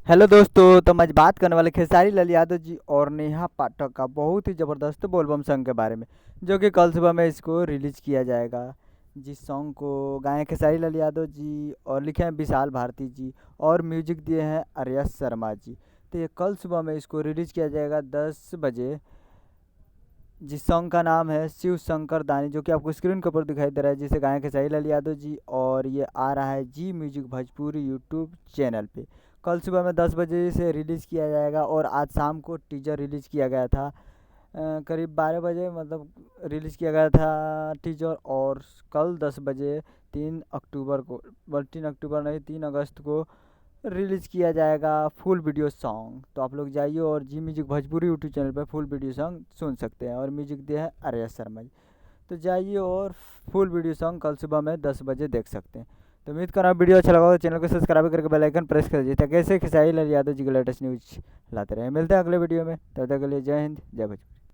Hello दोस्तों, तो मैं आज बात करने वाले खेसारी लाल यादव जी और नेहा पाठक का बहुत ही ज़बरदस्त बोलबम सॉन्ग के बारे में, जो कि कल सुबह में इसको रिलीज किया जाएगा। जिस सॉन्ग को गाए हैं खेसारी लाल यादव जी और लिखे हैं विशाल भारती जी और म्यूजिक दिए हैं आर्या शर्मा जी। तो ये कल सुबह में इसको रिलीज किया जाएगा 10 बजे। जिस सॉन्ग का नाम है शिव शंकर दानी, जो कि आपको स्क्रीन के ऊपर दिखाई दे रहा है, जिसे गाए हैं खेसारी लाल यादव जी और ये आ रहा है जी म्यूजिक भोजपुरी यूट्यूब चैनल पे। कल सुबह में 10 बजे से रिलीज़ किया जाएगा और आज शाम को टीजर रिलीज़ किया गया था। करीब 12 बजे मतलब रिलीज़ किया गया था टीजर। और कल 10 बजे 3 अक्टूबर को, बल्कि 3 अक्टूबर नहीं 3 अगस्त को रिलीज़ किया जाएगा फुल वीडियो सॉन्ग। तो आप लोग जाइए और जी म्यूजिक भोजपुरी यूट्यूब चैनल पर फुल वीडियो सॉन्ग सुन सकते हैं और म्यूजिक दिया है आर्या शर्मा जी। तो जाइए और फुल वीडियो सॉन्ग कल सुबह में 10 बजे देख सकते हैं। तो उम्मीद कर रहा हूँ वीडियो अच्छा लगा हो तो चैनल को सब्सक्राइब करके बेल आइकन प्रेस कर दीजिए, ताकि ऐसे खेसारी लाल यादव जी के लेटेस्ट न्यूज़ लाते रहे। मिलते हैं अगले वीडियो में, तब तक के लिए जय हिंद जय भोजपुरी।